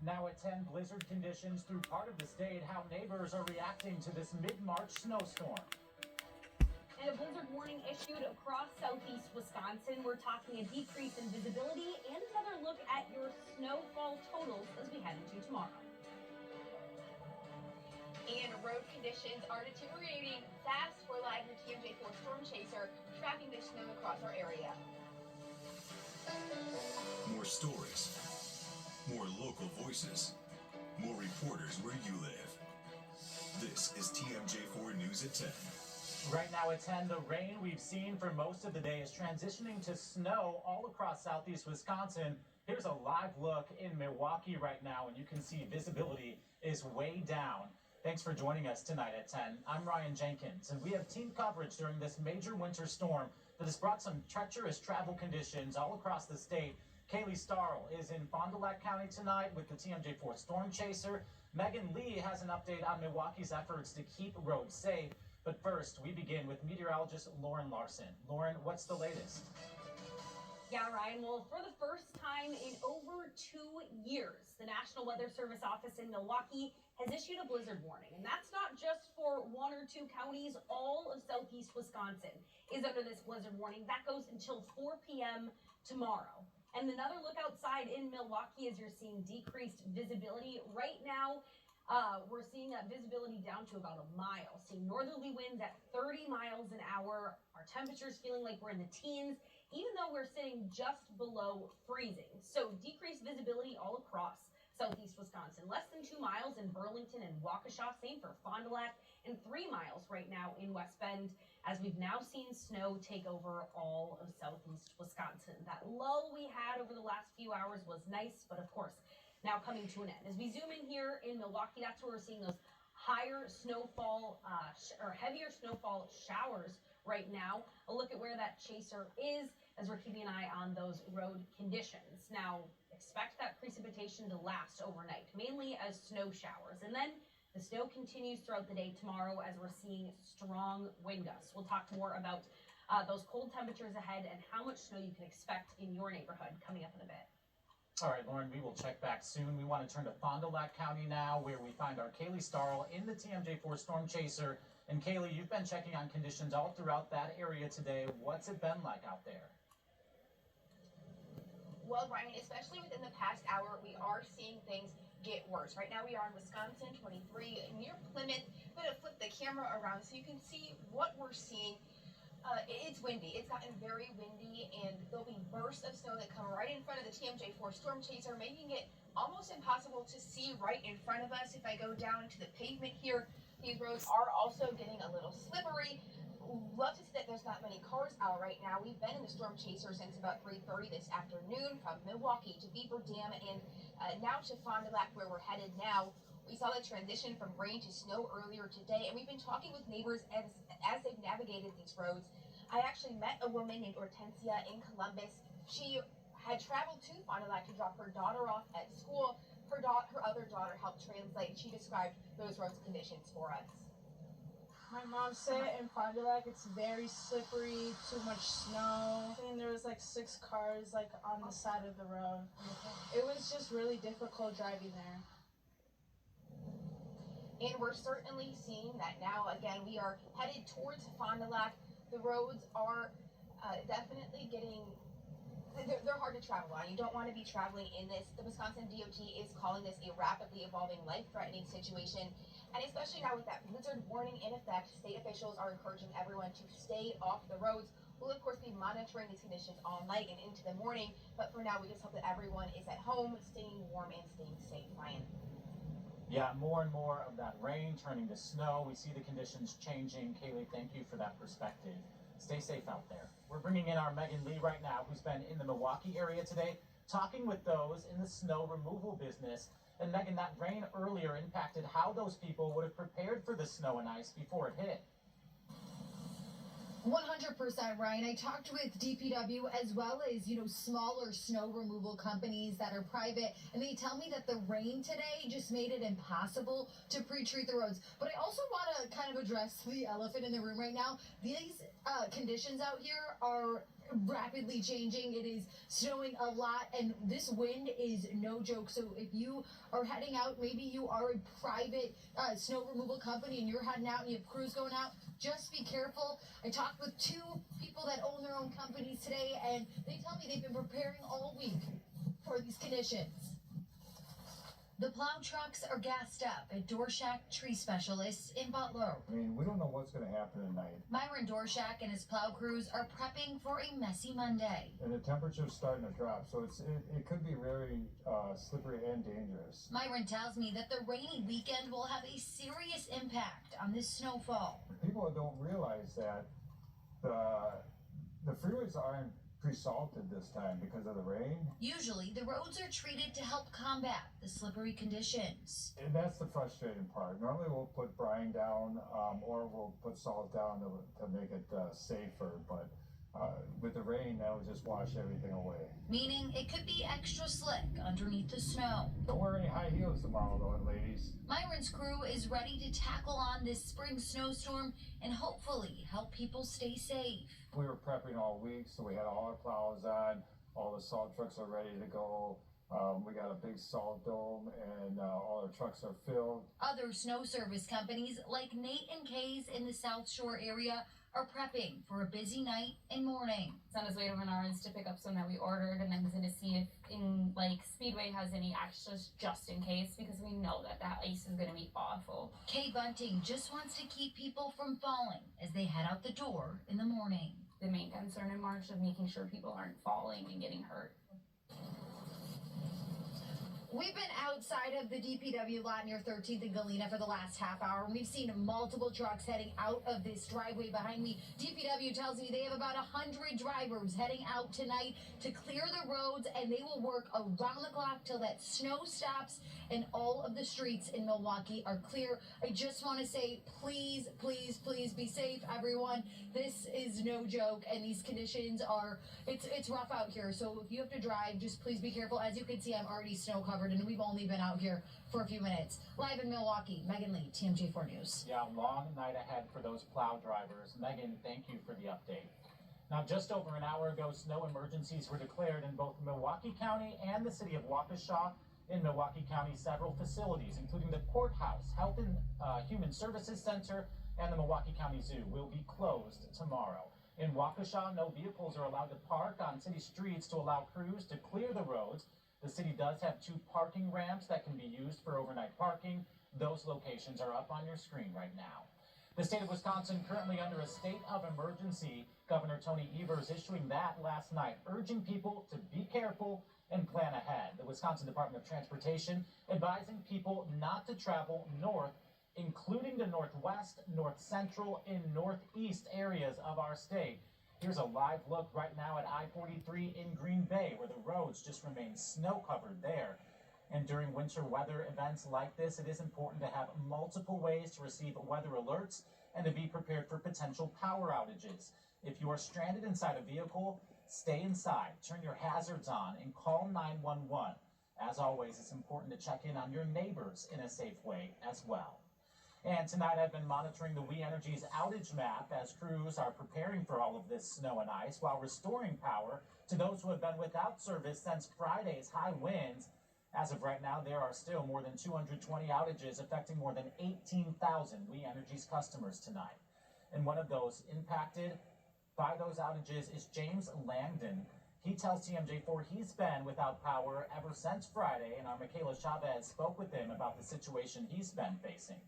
Now at 10, blizzard conditions through part of the state, how neighbors are reacting to this mid-March snowstorm. And a blizzard warning issued across southeast Wisconsin. We're talking a decrease in visibility and another look at your snowfall totals as we head into tomorrow. And road conditions are deteriorating fast. We're live in the TMJ4 storm chaser, tracking the snow across our area. More stories, more local voices, more reporters where you live. This is TMJ4 News at 10. Right now at 10, the rain we've seen for most of the day is transitioning to snow all across southeast Wisconsin. Here's a live look in Milwaukee right now, and you can see visibility is way down. Thanks for joining us tonight at 10. I'm Ryan Jenkins, and we have team coverage during this major winter storm that has brought some treacherous travel conditions all across the state. Kaylee Starl is in Fond du Lac County tonight with the TMJ4 Storm Chaser. Megan Lee has an update on Milwaukee's efforts to keep roads safe. But first, we begin with meteorologist Lauren Larson. Lauren, what's the latest? Yeah, Ryan. Well, for the first time in over 2 years, the National Weather Service office in Milwaukee has issued a blizzard warning. And that's not just for 1 or 2 counties. All of southeast Wisconsin is under this blizzard warning. That goes until 4 p.m. tomorrow. And another look outside in Milwaukee as you're seeing decreased visibility. Right now, we're seeing that visibility down to about a mile. Seeing northerly winds at 30 miles an hour. Our temperatures feeling like we're in the teens, even though we're sitting just below freezing. So decreased visibility all across southeast Wisconsin. Less than 2 miles in Burlington and Waukesha. Same for Fond du Lac. And 3 miles right now in West Bend, as we've now seen snow take over all of southeast Wisconsin. That lull we had over the last few hours was nice, but of course, now coming to an end. As we zoom in here in Milwaukee, that's where we're seeing those higher snowfall or heavier snowfall showers right now. A look at where that chaser is as we're keeping an eye on those road conditions. Now, expect that precipitation to last overnight, mainly as snow showers. And then the snow continues throughout the day tomorrow as we're seeing strong wind gusts. We'll talk more about those cold temperatures ahead and how much snow you can expect in your neighborhood coming up in a bit. All right, Lauren, we will check back soon. We want to turn to Fond du Lac County now, where we find our Kaylee Starl in the TMJ4 Storm Chaser. And Kaylee, you've been checking on conditions all throughout that area today. What's it been like out there? Well, Ryan, especially within the past hour, we are seeing things get worse. Right now we are in Wisconsin, 23, near Plymouth. I'm going to flip the camera around so you can see what we're seeing. It's windy. It's gotten very windy, and there'll be bursts of snow that come right in front of the TMJ4 Storm Chaser, making it almost impossible to see right in front of us. If I go down to the pavement here, these roads are also getting a little slippery. Love to see that there's not many cars out right now. We've been in the Storm Chaser since about 3:30 this afternoon, from Milwaukee to Beaver Dam and now to Fond du Lac, where we're headed now. We saw the transition from rain to snow earlier today, and we've been talking with neighbors as they've navigated these roads. I actually met a woman named Hortensia in Columbus. She had traveled to Fond du Lac to drop her daughter off at school. Her other daughter helped translate. She described those roads conditions for us. My mom said in Fond du Lac it's very slippery, too much snow. And there was like 6 cars like on the side of the road. It was just really difficult driving there. And we're certainly seeing that now. Again, we are headed towards Fond du Lac. The roads are definitely getting, they're hard to travel on. You don't want to be traveling in this. The Wisconsin DOT is calling this a rapidly evolving, life-threatening situation. And especially now with that blizzard warning in effect, state officials are encouraging everyone to stay off the roads. We'll, of course, be monitoring these conditions all night and into the morning. But for now, we just hope that everyone is at home, staying warm and staying safe. Ryan. Yeah, more and more of that rain turning to snow. We see the conditions changing. Kaylee, thank you for that perspective. Stay safe out there. We're bringing in our Megan Lee right now, who's been in the Milwaukee area today, talking with those in the snow removal business. And Megan, that rain earlier impacted how those people would have prepared for the snow and ice before it hit. 100%, Ryan. I talked with DPW as well as, smaller snow removal companies that are private, and they tell me that the rain today just made it impossible to pre-treat the roads. But I also want to kind of address the elephant in the room right now. These conditions out here are rapidly changing. It is snowing a lot, and this wind is no joke. So if you are heading out, maybe you are a private snow removal company and you're heading out and you have crews going out, just be careful. I talked with two people that own their own companies today, and they tell me they've been preparing all week for these conditions. The plow trucks are gassed up at Dorshak Tree Specialists in Butler. I mean, we don't know what's going to happen tonight. Myron Dorshak and his plow crews are prepping for a messy Monday. And the temperature's starting to drop, so it could be very slippery and dangerous. Myron tells me that the rainy weekend will have a serious impact on this snowfall. People don't realize that the freeways aren't pre-salted this time because of the rain. Usually, the roads are treated to help combat the slippery conditions. And that's the frustrating part. Normally we'll put brine down or we'll put salt down to make it safer, but with the rain, that would just wash everything away. Meaning it could be extra slick underneath the snow. Don't wear any high heels tomorrow, though, ladies. Myron's crew is ready to tackle on this spring snowstorm and hopefully help people stay safe. We were prepping all week, so we had all our plows on. All the salt trucks are ready to go. We got a big salt dome, and all our trucks are filled. Other snow service companies like Nate and Kay's in the South Shore area are prepping for a busy night and morning. It's on his way to Menards to pick up some that we ordered, and I'm going to see if Speedway has any extras just in case, because we know that ice is going to be awful. Kay Bunting just wants to keep people from falling as they head out the door in the morning. The main concern in March is making sure people aren't falling and getting hurt. We've been outside of the DPW lot near 13th and Galena for the last half hour, and we've seen multiple trucks heading out of this driveway behind me. DPW tells me they have about 100 drivers heading out tonight to clear the roads, and they will work around the clock till that snow stops and all of the streets in Milwaukee are clear. I just want to say, please, please, please be safe, everyone. This is no joke, and these conditions are, it's rough out here. So if you have to drive, just please be careful. As you can see, I'm already snow covered, and we've only been out here for a few minutes. Live in Milwaukee, Megan Lee, TMJ4 News. Yeah, long night ahead for those plow drivers. Megan, thank you for the update. Now, just over an hour ago, snow emergencies were declared in both Milwaukee County and the city of Waukesha. In Milwaukee County, several facilities, including the courthouse, Health and Human Services Center, and the Milwaukee County Zoo, will be closed tomorrow. In Waukesha, no vehicles are allowed to park on city streets to allow crews to clear the roads. The city does have 2 parking ramps that can be used for overnight parking. Those locations are up on your screen right now. The state of Wisconsin currently under a state of emergency. Governor Tony Evers issuing that last night, urging people to be careful and plan ahead. The Wisconsin Department of Transportation advising people not to travel north, including the northwest, north central, and northeast areas of our state. Here's a live look right now at I-43 in Green Bay, where the roads just remain snow covered there. And during winter weather events like this, it is important to have multiple ways to receive weather alerts and to be prepared for potential power outages. If you are stranded inside a vehicle, stay inside, turn your hazards on, and call 911. As always, it's important to check in on your neighbors in a safe way as well. And tonight I've been monitoring the We Energy's outage map as crews are preparing for all of this snow and ice while restoring power to those who have been without service since Friday's high winds. As of right now, there are still more than 220 outages affecting more than 18,000 We Energy's customers tonight. And one of those impacted by those outages is James Langdon. He tells TMJ4 he's been without power ever since Friday, and our Michaela Chavez spoke with him about the situation he's been facing.